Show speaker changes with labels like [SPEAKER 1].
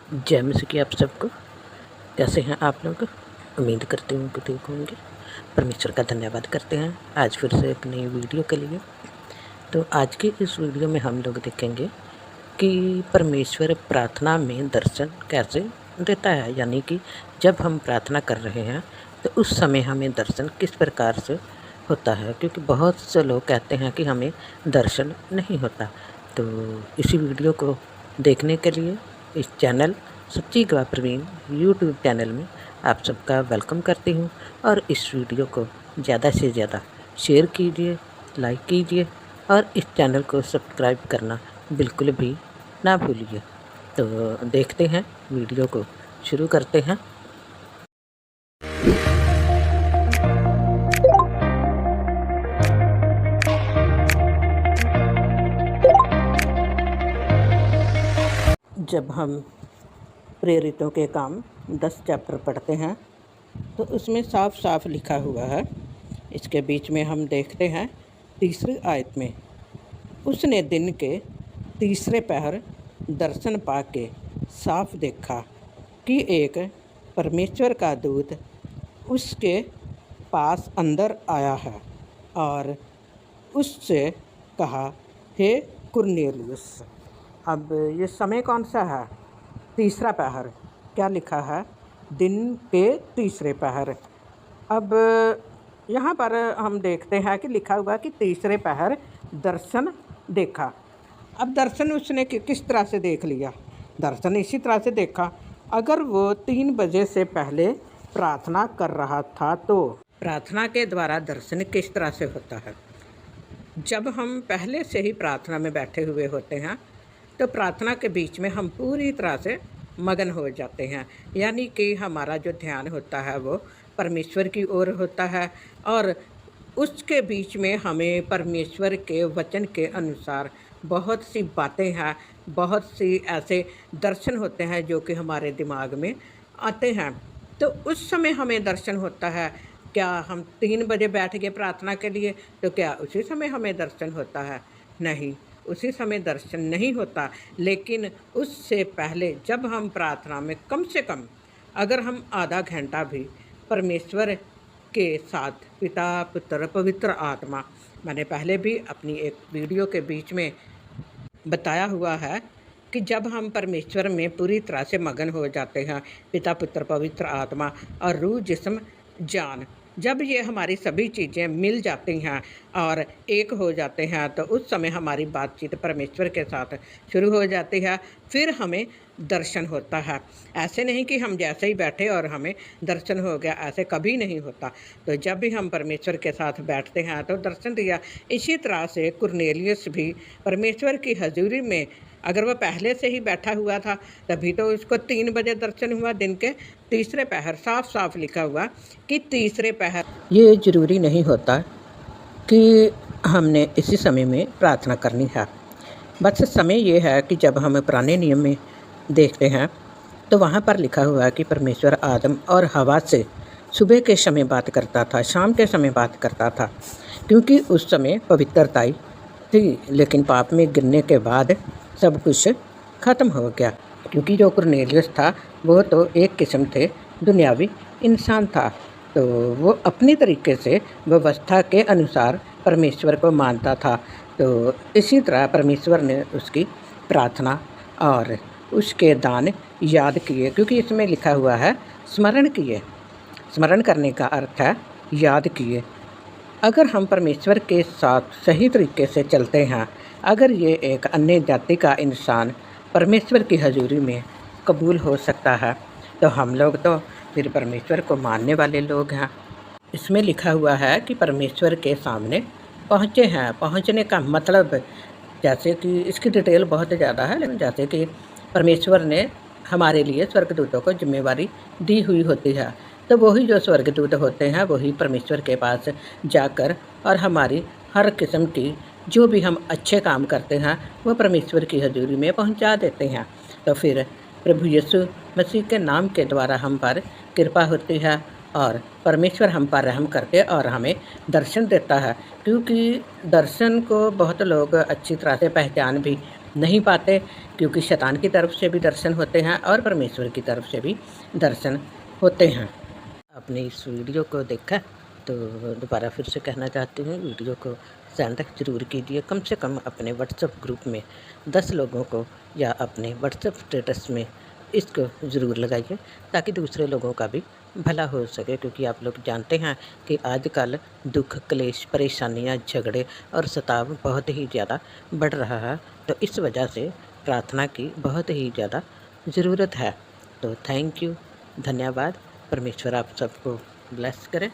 [SPEAKER 1] जय मसीह की आप सबको। कैसे हैं आप लोग? उम्मीद करती हूँ कि ठीक होंगे। परमेश्वर का धन्यवाद करते हैं आज फिर से एक नई वीडियो के लिए। तो आज की इस वीडियो में हम लोग देखेंगे कि परमेश्वर प्रार्थना में दर्शन कैसे देता है, यानी कि जब हम प्रार्थना कर रहे हैं तो उस समय हमें दर्शन किस प्रकार से होता है, क्योंकि बहुत से लोग कहते हैं कि हमें दर्शन नहीं होता। तो इसी वीडियो को देखने के लिए इस चैनल सच्ची गवाह प्रवीण यूट्यूब चैनल में आप सबका वेलकम करती हूँ। और इस वीडियो को ज़्यादा से ज़्यादा शेयर कीजिए, लाइक कीजिए और इस चैनल को सब्सक्राइब करना बिल्कुल भी ना भूलिए। तो देखते हैं, वीडियो को शुरू करते हैं। जब हम प्रेरितों के काम 10 चैप्टर पढ़ते हैं तो उसमें साफ साफ लिखा हुआ है। इसके बीच में हम देखते हैं तीसरी आयत में, उसने दिन के तीसरे पहर दर्शन पाके साफ देखा कि एक परमेश्वर का दूत उसके पास अंदर आया है और उससे कहा, हे कुरनेलियुस। अब ये समय कौन सा है? तीसरा पहर। क्या लिखा है? दिन के तीसरे पहर। अब यहाँ पर हम देखते हैं कि लिखा हुआ कि तीसरे पहर दर्शन देखा। अब दर्शन उसने किस तरह से देख लिया? दर्शन इसी तरह से देखा, अगर वो 3 बजे से पहले प्रार्थना कर रहा था तो प्रार्थना के द्वारा दर्शन किस तरह से होता है? जब हम पहले से ही प्रार्थना में बैठे हुए होते हैं तो प्रार्थना के बीच में हम पूरी तरह से मगन हो जाते हैं, यानी कि हमारा जो ध्यान होता है वो परमेश्वर की ओर होता है और उसके बीच में हमें परमेश्वर के वचन के अनुसार बहुत सी बातें हैं, बहुत सी ऐसे दर्शन होते हैं जो कि हमारे दिमाग में आते हैं। तो उस समय हमें दर्शन होता है। क्या हम 3 बजे बैठ गए प्रार्थना के लिए तो क्या उसी समय हमें दर्शन होता है? नहीं, उसी समय दर्शन नहीं होता। लेकिन उससे पहले जब हम प्रार्थना में कम से कम अगर हम आधा घंटा भी परमेश्वर के साथ, पिता पुत्र पवित्र आत्मा, मैंने पहले भी अपनी एक वीडियो के बीच में बताया हुआ है कि जब हम परमेश्वर में पूरी तरह से मगन हो जाते हैं, पिता पुत्र पवित्र आत्मा और रूह जिस्म जान, जब ये हमारी सभी चीज़ें मिल जाती हैं और एक हो जाते हैं तो उस समय हमारी बातचीत परमेश्वर के साथ शुरू हो जाती है। फिर हमें दर्शन होता है। ऐसे नहीं कि हम जैसे ही बैठे और हमें दर्शन हो गया, ऐसे कभी नहीं होता। तो जब भी हम परमेश्वर के साथ बैठते हैं तो दर्शन दिया। इसी तरह से कुरनेलियुस भी परमेश्वर की हजूरी में, अगर वह पहले से ही बैठा हुआ था तभी तो उसको 3 बजे दर्शन हुआ, दिन के तीसरे पहर। साफ साफ लिखा हुआ कि तीसरे पहर। ये ज़रूरी नहीं होता कि हमने इसी समय में प्रार्थना करनी है। बस समय ये है कि जब हम पुराने नियम में देखते हैं तो वहाँ पर लिखा हुआ है कि परमेश्वर आदम और हवा से सुबह के समय बात करता था, शाम के समय बात करता था, क्योंकि उस समय पवित्रता थी। लेकिन पाप में गिरने के बाद सब कुछ ख़त्म हो गया, क्योंकि जो कुरनेलियुस था वो तो एक किस्म थे दुनियावी इंसान था। तो वो अपनी तरीके से व्यवस्था के अनुसार परमेश्वर को मानता था। तो इसी तरह परमेश्वर ने उसकी प्रार्थना और उसके दान याद किए, क्योंकि इसमें लिखा हुआ है स्मरण किए। स्मरण करने का अर्थ है याद किए। अगर हम परमेश्वर के साथ सही तरीके से चलते हैं, अगर ये एक अन्य जाति का इंसान परमेश्वर की हजूरी में कबूल हो सकता है तो हम लोग तो फिर परमेश्वर को मानने वाले लोग हैं। इसमें लिखा हुआ है कि परमेश्वर के सामने पहुँचे हैं। पहुँचने का मतलब, जैसे कि इसकी डिटेल बहुत ज़्यादा है, लेकिन जैसे कि परमेश्वर ने हमारे लिए स्वर्गदूतों को जिम्मेवारी दी हुई होती है, तो वही जो स्वर्गदूत होते हैं वही परमेश्वर के पास जाकर और हमारी हर किस्म की जो भी हम अच्छे काम करते हैं वो परमेश्वर की हजूरी में पहुंचा देते हैं। तो फिर प्रभु यीशु मसीह के नाम के द्वारा हम पर कृपा होती है और परमेश्वर हम पर रहम करके और हमें दर्शन देता है। क्योंकि दर्शन को बहुत लोग अच्छी तरह से पहचान भी नहीं पाते, क्योंकि शैतान की तरफ से भी दर्शन होते हैं और परमेश्वर की तरफ से भी दर्शन होते हैं। आपने इस वीडियो को देखा तो दोबारा फिर से कहना चाहती हूँ, वीडियो को सेंड ज़रूर कीजिए। कम से कम अपने व्हाट्सएप ग्रुप में 10 लोगों को या अपने व्हाट्सएप स्टेटस में इसको ज़रूर लगाइए, ताकि दूसरे लोगों का भी भला हो सके। क्योंकि आप लोग जानते हैं कि आजकल दुख, क्लेश, परेशानियां, झगड़े और सताव बहुत ही ज़्यादा बढ़ रहा है। तो इस वजह से प्रार्थना की बहुत ही ज़्यादा ज़रूरत है। तो थैंक यू, धन्यवाद। परमेश्वर आप सबको ब्लेस करें।